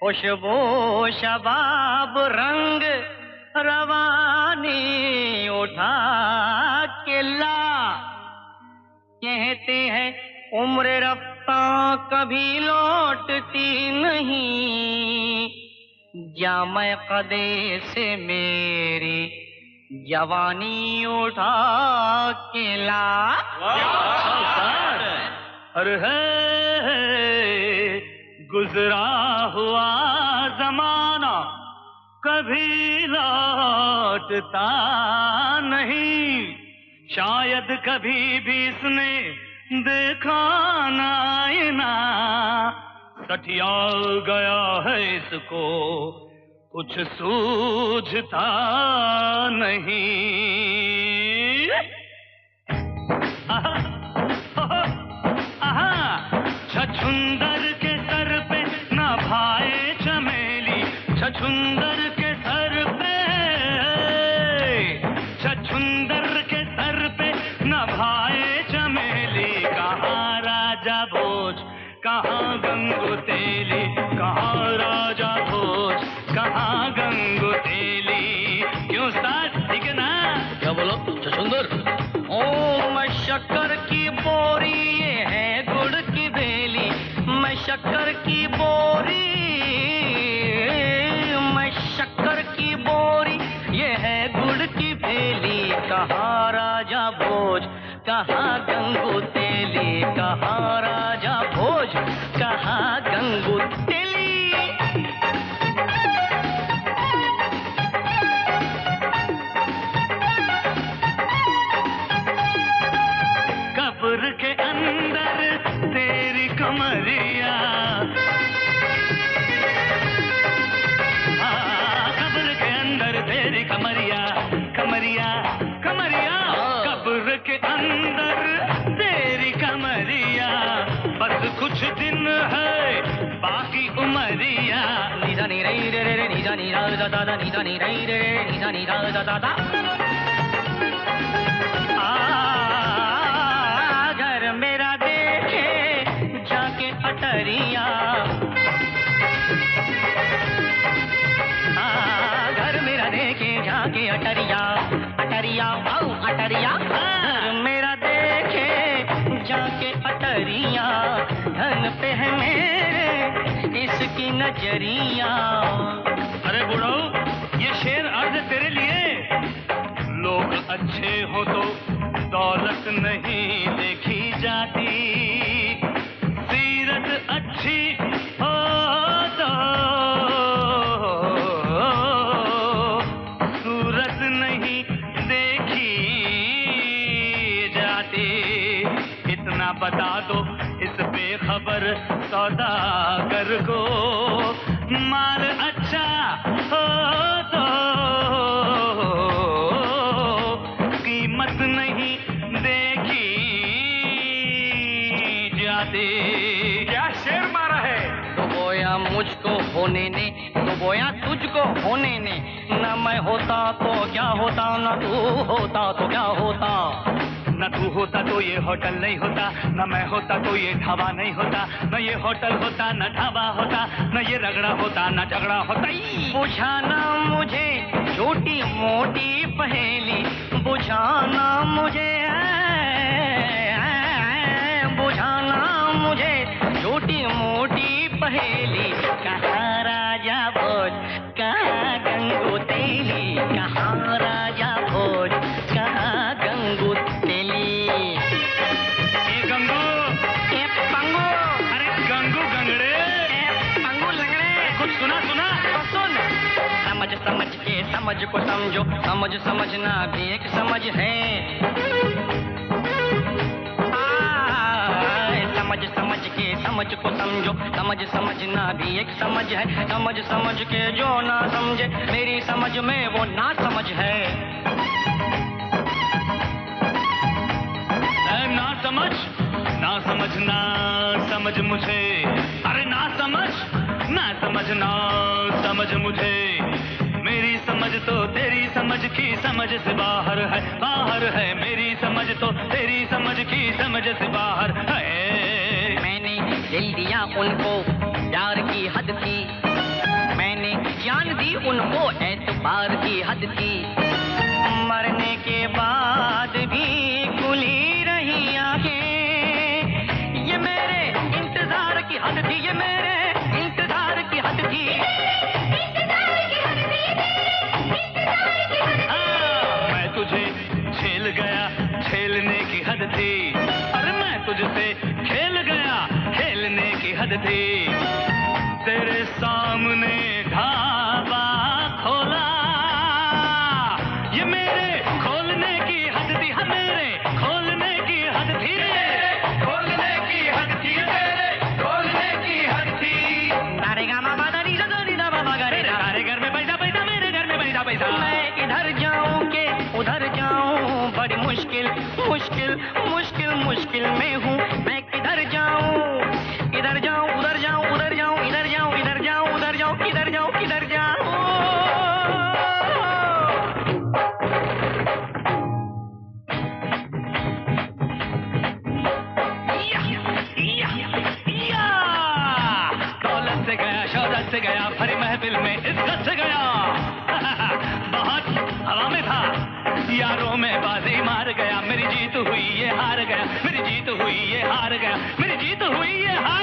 खुशबू शबाब रंग रवानी उठा के ला। कहते हैं उम्र रफ्ता कभी लौटती नहीं, जामे कदे से मेरी जवानी उठा के ला। अरे है गुजरा हुआ जमाना कभी लौटता नहीं, शायद कभी भी इसने देखा ना, सठिया गया है इसको कुछ सूझता नहीं। छछुंदर के सर पे न भाए चमेली, छछुंदर के सर पे, छछुंदर के सर पे न भाए चमेली। कहाँ राजा भोज कहाँ गंगू तेली, कहाँ राजा भोज कहाँ गंगू तेली। क्यों साथ ठीक है ना? क्या बोलो छछुंदर? ओ मैं शक्कर की बोरी ये है गुड़ की बेली, मैं शक्कर की बोरी, मैं शक्कर की बोरी ये है गुड़ की बेली। कहाँ राजा भोज कहाँ गंगू तेली, कहाँ राजा भोज कहाँ गंगू तेली। कब्र के अंदर तेरी कमरिया, कब्र के अंदर तेरी कमरिया, कमरिया कमरिया, कब्र के अंदर तेरी कमरिया। बस कुछ दिन है बाकी उमरिया। नीजा नी रे रे रे नीजा नी रा दा दा नीजा नी रे रे नीजा नी रा दा दा दा। घर मेरा देखे जाके अटरिया, घर मेरा देखे जाके अटरिया, अटरिया आओ अटरिया। घर मेरा देखे जाके अटरिया, धन पे है मेरे इसकी नजरिया। अरे बुढ़ो ये शेर अर्ज तेरे लिए। लोग अच्छे हो तो दौलत नहीं देखी जाती, सीरत अच्छी हो तो सूरत नहीं देखी जाती। इतना बता दो इस बेखबर सौदागर को, माल अच्छा हो तो कीमत नहीं देखी जाती। क्या शेर मारा है? तो बोया मुझको होने ने, तो बोया तुझको होने ने, न मैं होता तो क्या होता, न तू होता तो क्या होता। न तू होता तो ये होटल नहीं होता, न मैं होता तो ये ढाबा नहीं होता, न ये होटल होता न ढाबा होता, न ये रगड़ा होता न झगड़ा होता। बुझाना मुझे छोटी मोटी पहेली, बुझाना मुझे, बुझाना मुझे छोटी मोटी पहेली। कहाँ राजा भोज कहाँ गंगू तेली, कहाँ राजा भोज कहाँ गंगू तेली। ए गंगू, ए पंगू, अरे गंगू गंगड़े, ए पंगू लंगड़े, कुछ सुना सुना तो सुन। समझ समझ के समझ को समझो, समझ समझना भी एक समझ है। समझ समझ के समझ को समझो, समझ समझना भी एक समझ है। समझ समझ के जो ना समझे मेरी समझ में वो ना समझ है। ना समझ, ना समझना समझ मुझे, अरे ना समझ, ना समझना समझ मुझे। मेरी समझ तो तेरी समझ की समझ से बाहर है, बाहर है। मेरी समझ तो तेरी समझ की समझ से बाहर है। मैंने दिल दिया उनको प्यार की हद की, उनको एतबार की हद थी। मरने के बाद भी खुली रही आंखें, ये मेरे इंतजार की हद थी, ये मेरे इंतजार की हद थी। मैं तुझे झेल गया, झेलने की हद थी। अरे मैं तुझसे खेल गया, खेलने की हद थी। तेरे सामने ढाबा खोला, ये मेरे खोलने की हद थी, हाँ मेरे खोलने की हद थी, खोलने की हद थी, मेरे खोलने की हद थी। तारे गामा बादा नी सा नी दा बाबा गा रे रा। तारे घर में पैसा पैसा, मेरे घर में पैसा पैसा। मैं इधर जाऊं के उधर जाऊं, बड़ी मुश्किल मुश्किल मुश्किल मुश्किल में हूँ। मैं किधर जाऊं, इधर जाऊं उधर जाऊं, उधर जाऊं इधर जाऊं, इधर जाऊं उधर जाऊं, किधर जाऊं किधर जाऊं। दौलत से गया, शौहरत से गया, भरी महफिल में इज्जत से गया। बहुत हवा में था, यारों में बाजी मार गया। मेरी जीत हुई ये हार गया, मेरी जीत हुई ये हार गया, मेरी जीत हुई ये हार